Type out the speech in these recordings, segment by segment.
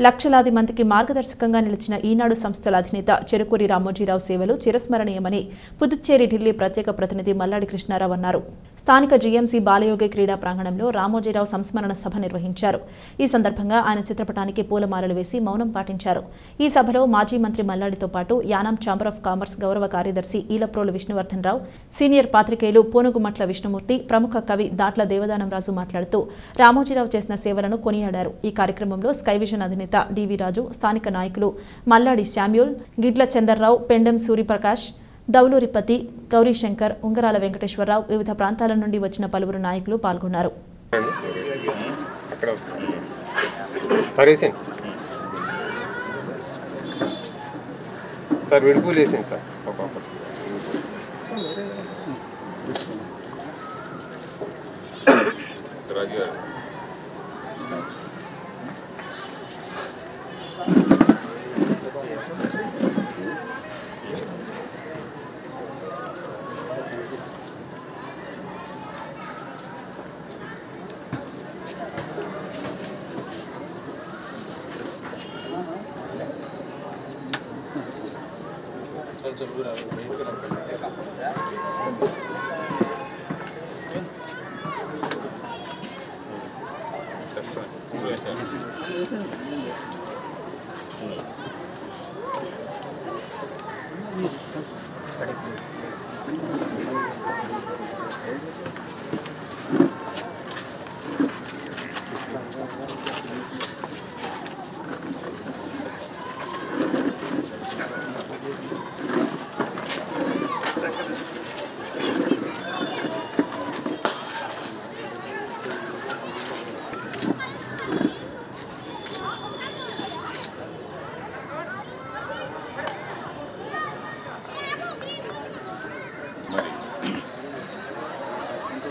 లక్షలాది మందికి మార్గదర్శకంగా నిలిచిన ఈనాడు సంస్థల అధినేత చెరుకూరి రామోజీరావు సేవలు చిరస్మరణీయమని పుదుచ్చేరి ఢిల్లీ ప్రత్యేక ప్రతినిధి మల్లాడి కృష్ణారావు అన్నారు. స్థానిక జీఎంసీ బాలయోగి క్రీడా ప్రాంగణంలో రామోజీరావు సంస్మరణ సభ నిర్వహించారు. ఈ సందర్భంగా ఆయన చిత్రపటానికి పూలమాలలు వేసి మౌనం పాటించారు. ఈ సభలో మాజీ మంత్రి మల్లాడితో పాటు యానాం ఛాంబర్ ఆఫ్ కామర్స్ గౌరవ కార్యదర్శి ఈలప్రోలు విష్ణువర్ధన్ రావు, సీనియర్ పాత్రికేయులు పోనుగుమట్ల విష్ణుమూర్తి, ప్రముఖ కవి దాట్ల దేవదానంరాజు మాట్లాడుతూ రామోజీరావు చేసిన సేవలను కొనియాడారు. ఈ కార్యక్రమంలో స్కై విజన్ అధినేత డివి రాజు, స్థానిక నాయకులు మల్లాడి శామ్యూల్, గిడ్ల చందర్రావు, పెండెం సూర్యప్రకాష్, దౌలూరిపతి, గౌరీశంకర్, ఉంగరాల వెంకటేశ్వరరావు, వివిధ ప్రాంతాల నుండి వచ్చిన పలువురు నాయకులు పాల్గొన్నారు.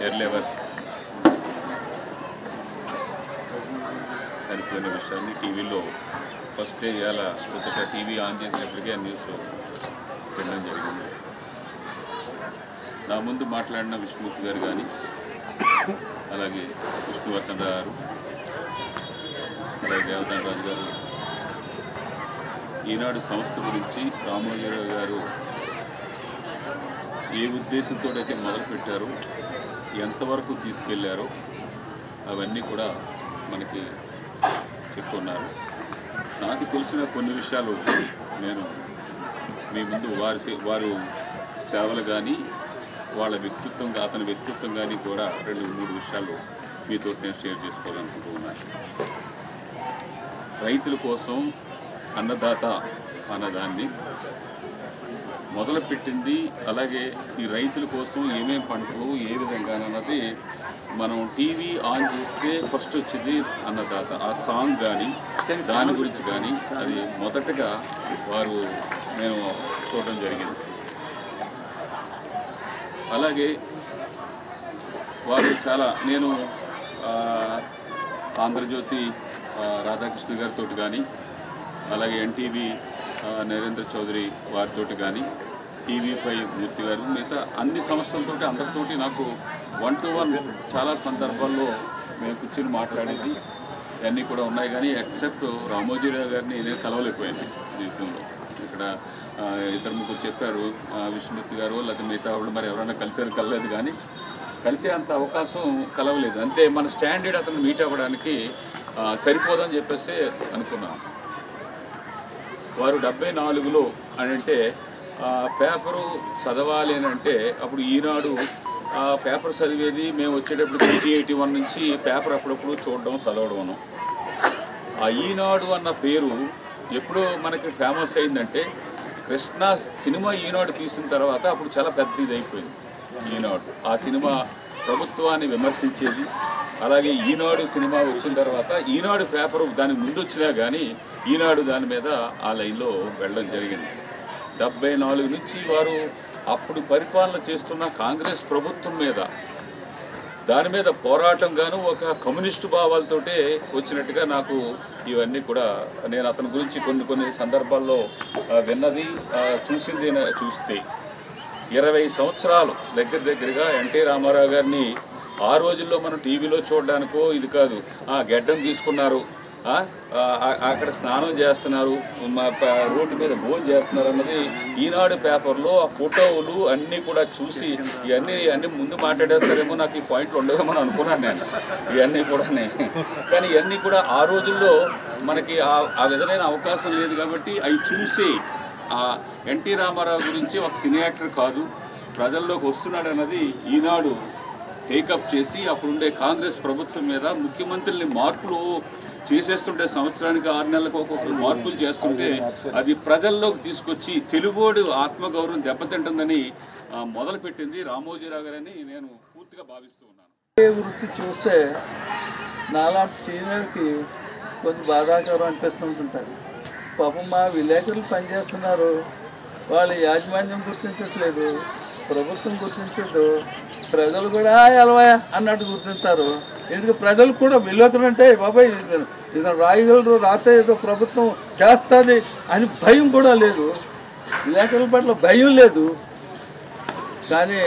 ఎయిర్లేవర్స్ చనిపోయిన విషయాన్ని టీవీలో ఫస్ట్ డే ఇవాళ కొత్తగా టీవీ ఆన్ చేసినప్పటికీ న్యూస్ పెట్టడం జరిగింది. నా ముందు మాట్లాడిన విష్ణుమూర్తి గారు కానీ, అలాగే విష్ణువర్ధన్ గారు, అలాగే దేవదాన్ రాజు గారు ఈనాడు సంస్థ గురించి రామోజీరావు గారు ఏ ఉద్దేశంతో అయితే మొదలుపెట్టారో, ఎంతవరకు తీసుకెళ్లారో అవన్నీ కూడా మనకి చెప్పుకున్నారు. నాకు తెలిసిన కొన్ని విషయాలు నేను మీ ముందు వారు సేవలు కానీ, వాళ్ళ వ్యక్తిత్వం, అతని వ్యక్తిత్వం కానీ కూడా 2-3 విషయాలు మీతో నేను షేర్ చేసుకోవాలనుకుంటూ ఉన్నాను. రైతుల కోసం అన్నదాత అన్నదాన్ని మొదలుపెట్టింది. అలాగే ఈ రైతుల కోసం ఏమేమి పంటలు ఏ విధంగా అన్నది మనం టీవీ ఆన్ చేస్తే ఫస్ట్ వచ్చేది అన్నదాత. ఆ సాంగ్ కానీ దాని గురించి కానీ అది మొదటగా నేను చూడడం జరిగింది. అలాగే వారు నేను ఆంధ్రజ్యోతి రాధాకృష్ణ గారితో కానీ, అలాగే ఎన్టీవీ నరేంద్ర చౌదరి వారితో కానీ, TV5 మూర్తి గారు, మిగతా అన్ని సంస్థలతో అందరితోటి నాకు 1-to-1 చాలా సందర్భాల్లో మేము కూర్చొని మాట్లాడేది అన్నీ కూడా ఉన్నాయి. కానీ ఎక్సెప్ట్ రామోజీరావు గారిని నేను కలవలేకపోయాను జీవితంలో. ఇక్కడ 2-3 చెప్పారు, విష్ణుమూర్తి గారు లేకపోతే మిగతా వాళ్ళు మరి ఎవరైనా కలలేదు, కానీ కలిసే అంత అవకాశం కలవలేదు. అంటే మన స్టాండర్డ్ అతను మీట్ అవ్వడానికి సరిపోదని చెప్పేసి అనుకున్నాను. వారు 74లో అని అంటే పేపరు చదవాలి అని అంటే అప్పుడు ఈనాడు పేపర్ చదివేది మేము వచ్చేటప్పుడు 1981 నుంచి పేపర్ అప్పుడప్పుడు చూడడం చదవడం. ఆ ఈనాడు అన్న పేరు ఎప్పుడో మనకి ఫేమస్ అయిందంటే కృష్ణ సినిమా ఈనాడు తీసిన తర్వాత అప్పుడు చాలా పెద్ద ఇది అయిపోయింది ఈనాడు. ఆ సినిమా ప్రభుత్వాన్ని విమర్శించేది. అలాగే ఈనాడు సినిమా వచ్చిన తర్వాత ఈనాడు పేపరు దానికి ముందు వచ్చినా కానీ ఈనాడు దాని మీద ఆ లైన్లో వెళ్ళడం జరిగింది. 74 నుంచి వారు అప్పుడు పరిపాలన చేస్తున్న కాంగ్రెస్ ప్రభుత్వం మీద దాని మీద పోరాటంగాను ఒక కమ్యూనిస్టు భావాలతోటే వచ్చినట్టుగా నాకు ఇవన్నీ కూడా నేను అతని గురించి కొన్ని సందర్భాల్లో విన్నది చూస్తే 20 సంవత్సరాలు దగ్గరగా ఎన్టీ రామారావు గారిని ఆ రోజుల్లో మనం టీవీలో చూడడానికో ఇది కాదు, గెడ్డం తీసుకున్నారు, అక్కడ స్నానం చేస్తున్నారు, రోడ్డు మీద భోజనం చేస్తున్నారు అన్నది ఈనాడు పేపర్లో ఆ ఫోటోలు అన్నీ కూడా చూసి ఇవన్నీ ముందు మాట్లాడేస్తారేమో, నాకు ఈ పాయింట్లు ఉండవేమో అనుకున్నాను నేను ఇవన్నీ కూడా. కానీ ఇవన్నీ కూడా ఆ రోజుల్లో మనకి ఆ విధమైన అవకాశం లేదు కాబట్టి అవి చూసి ఎన్టీ రామారావు గురించి ఒక సినీ యాక్టర్ కాదు, ప్రజల్లోకి వస్తున్నాడు అన్నది ఈనాడు టేకప్ చేసి అప్పుడుండే కాంగ్రెస్ ప్రభుత్వం మీద ముఖ్యమంత్రుల్ని మార్పులు చేసేస్తుంటే, సంవత్సరానికి 6 నెలలకు ఒక్కొక్కరు మార్పులు చేస్తుంటే అది ప్రజల్లోకి తీసుకొచ్చి తెలుగోడు ఆత్మగౌరవం దెబ్బతింటుందని మొదలుపెట్టింది రామోజీరావు గారని నేను పూర్తిగా భావిస్తూ ఉన్నాను. వృత్తి చూస్తే నాలాంటి సీనియర్కి కొంచెం బాధాకరం అనిపిస్తుంటుంది. పాపం మా విలేకరులు పనిచేస్తున్నారు, వాళ్ళ యాజమాన్యం గుర్తించట్లేదు, ప్రభుత్వం గుర్తించదు, ప్రజలు కూడా ఎలవాయా అన్నట్టు గుర్తింటారు. ఎందుకు ప్రజలకు కూడా విలేకరులు అంటే బాబాయ్ ఇది రాయగలరు, రాతే ఏదో ప్రభుత్వం చేస్తుంది అని భయం కూడా లేదు, విలేకరుల పట్ల భయం లేదు. కానీ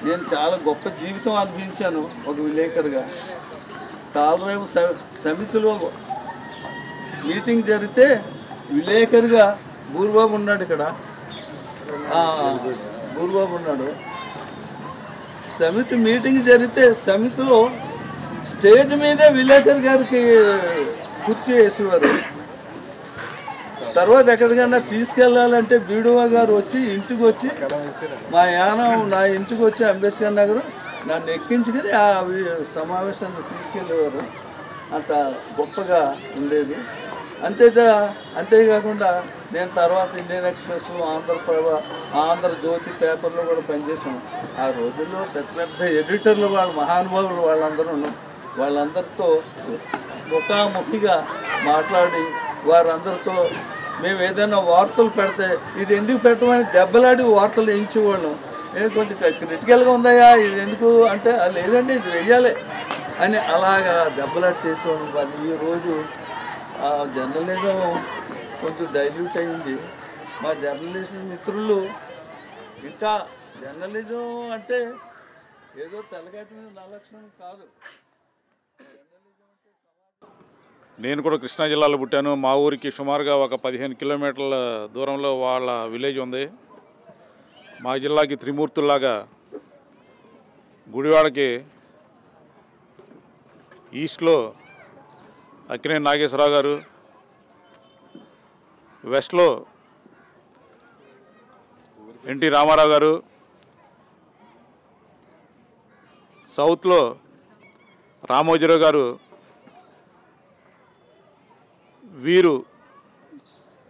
నేను చాలా గొప్ప జీవితం అనుభవించాను ఒక విలేకరుగా. తాళరేవు సమితిలో మీటింగ్ జరిగితే విలేకరుగా బూర్బాబు ఉన్నాడు, ఇక్కడ బూర్బాబు ఉన్నాడు. సమితి మీటింగ్ జరిగితే సమితిలో స్టేజ్ మీదే విలేకరు గారికి కుర్చీ వేసేవారు. తర్వాత ఎక్కడికైనా తీసుకెళ్ళాలంటే బీడువా గారు వచ్చి ఇంటికి వచ్చి మా యానం నా ఇంటికి వచ్చి అంబేద్కర్ నగర్ నన్ను ఎక్కించుకొని ఆ సమావేశాన్ని తీసుకెళ్ళేవారు. అంత గొప్పగా ఉండేది. అంతేకాకుండా నేను తర్వాత ఇండియన్ ఎక్స్ప్రెస్, ఆంధ్రప్రభ, ఆంధ్రజ్యోతి పేపర్లో కూడా పనిచేసాను. ఆ రోజుల్లో పెద్ద ఎడిటర్లు వాళ్ళు మహానుభావులు వాళ్ళందరితో ముఖాముఖిగా మాట్లాడి వారందరితో మేము ఏదైనా వార్తలు పెడితే ఇది ఎందుకు పెట్టమని దెబ్బలాడి వార్తలు వేయించేవాళ్ళం. నేను కొంచెం క్రిటికల్గా ఉందయ్యా ఇది ఎందుకు అంటే లేదండి ఇది వెయ్యాలి అని అలాగా దెబ్బలాడి చేసేవాళ్ళం. కానీ ఈరోజు జర్నలిజం కొంచెం డైల్యూట్ అయింది. మా జర్నలిస్ట్ మిత్రులు ఇంకా జర్నలిజం అంటే ఏదో తెల్లగట్టు మీద నలక్షణం కాదు. నేను కూడా కృష్ణా జిల్లాలో పుట్టాను. మా ఊరికి సుమారుగా ఒక 15 కిలోమీటర్ల దూరంలో వాళ్ళ విలేజ్ ఉంది. మా జిల్లాకి త్రిమూర్తుల్లాగా గుడివాడకి ఈస్ట్లో అక్కినేని నాగేశ్వరరావు గారు, వెస్ట్లో ఎన్టీ రామారావు గారు, సౌత్లో రామోజీరావు గారు, వీరు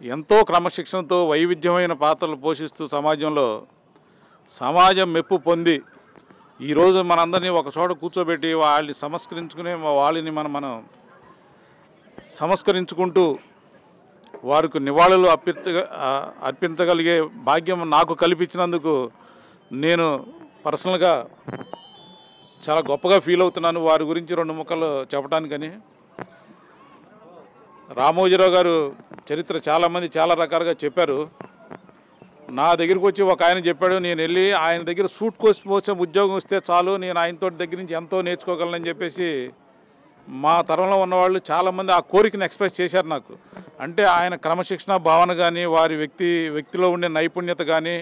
ఎంతో క్రమశిక్షణతో వైవిధ్యమైన పాత్రలు పోషిస్తూ సమాజం మెప్పు పొంది ఈరోజు మనందరినీ ఒక చోట కూర్చోబెట్టి వాళ్ళని సంస్కరించుకునే వాళ్ళని మనం సంస్కరించుకుంటూ వారికి నివాళులు అర్పించగలిగే భాగ్యం నాకు కల్పించినందుకు నేను పర్సనల్గా చాలా గొప్పగా ఫీల్ అవుతున్నాను. వారి గురించి 2 ముక్కలు చెప్పడానికని. రామోజీరావు గారు చరిత్ర చాలామంది చాలా రకాలుగా చెప్పారు. నా దగ్గరికి వచ్చి ఒక ఆయన చెప్పాడు, నేను వెళ్ళి ఆయన దగ్గర సూట్ కోసి ఉద్యోగం వస్తే చాలు, నేను ఆయనతో దగ్గర నుంచి ఎంతో నేర్చుకోగలనని చెప్పేసి మా తరంలో ఉన్నవాళ్ళు చాలామంది ఆ కోరికను ఎక్స్ప్రెస్ చేశారు నాకు. అంటే ఆయన క్రమశిక్షణ భావన కానీ, వారి వ్యక్తిలో ఉండే నైపుణ్యత కానీ,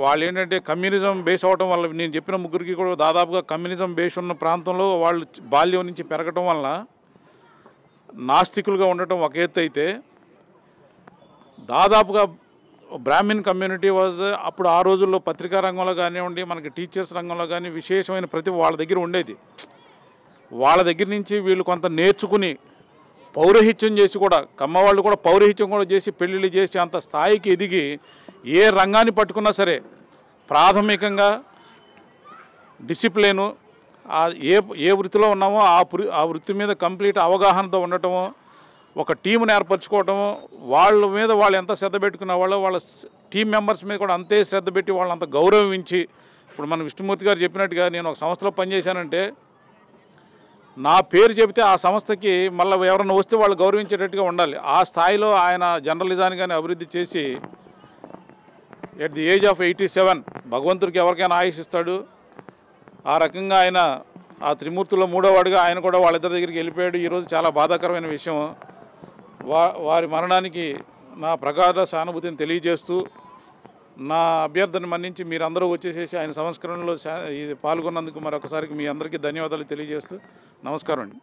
వాళ్ళు ఏంటంటే కమ్యూనిజం బేస్ అవడం వల్ల, నేను చెప్పిన ముగ్గురికి కూడా దాదాపుగా కమ్యూనిజం బేస్ ఉన్న ప్రాంతంలో వాళ్ళు బాల్యం నుంచి పెరగటం వల్ల నాస్తికులుగా ఉండటం ఒక ఎత్తు అయితే, దాదాపుగా బ్రాహ్మిన్ కమ్యూనిటీ వాజ్ అప్పుడు ఆ రోజుల్లో పత్రికా రంగంలో కానివ్వండి, మనకి టీచర్స్ రంగంలో కానీ విశేషమైన ప్రతిభ వాళ్ళ దగ్గర ఉండేది. వాళ్ళ దగ్గర నుంచి వీళ్ళు కొంత నేర్చుకుని పౌరహిత్యం చేసి కూడా, కమ్మవాళ్ళు కూడా పౌరహిత్యం కూడా చేసి పెళ్ళిళ్ళు చేసి అంత స్థాయికి ఎదిగి ఏ రంగాన్ని పట్టుకున్నా సరే ప్రాథమికంగా డిసిప్లిను, ఏ వృత్తిలో ఉన్నామో ఆ వృత్తి మీద కంప్లీట్ అవగాహనతో ఉండటము, ఒక టీమును ఏర్పరచుకోవటము, వాళ్ళ మీద వాళ్ళు ఎంత శ్రద్ధ పెట్టుకున్న వాళ్ళ టీం మెంబర్స్ మీద కూడా అంతే శ్రద్ధ పెట్టి వాళ్ళంత గౌరవించి, ఇప్పుడు మన విష్ణుమూర్తి గారు చెప్పినట్టుగా నేను ఒక సంస్థలో పనిచేశానంటే నా పేరు చెబితే ఆ సంస్థకి మళ్ళీ ఎవరైనా వస్తే వాళ్ళు గౌరవించేటట్టుగా ఉండాలి. ఆ స్థాయిలో ఆయన జర్నలిజాన్ని కానీ అభివృద్ధి చేసి ఎట్ ది ఏజ్ ఆఫ్ 87 భగవంతుడికి ఎవరికైనా ఆయుష్ ఇస్తాడు. ఆ రకంగా ఆయన ఆ త్రిమూర్తుల్లో మూడో వాడిగా ఆయన కూడా వాళ్ళిద్దరి దగ్గరికి వెళ్ళిపోయాడు. ఈరోజు చాలా బాధాకరమైన విషయం. వారి మరణానికి నా ప్రగాఢ సానుభూతిని తెలియజేస్తూ నా అభ్యర్థన మన్నించి మీరందరూ వచ్చేసేసి ఆయన సంస్కరణలో పాల్గొన్నందుకు మరొకసారికి మీ అందరికీ ధన్యవాదాలు తెలియజేస్తూ నమస్కారం అండి.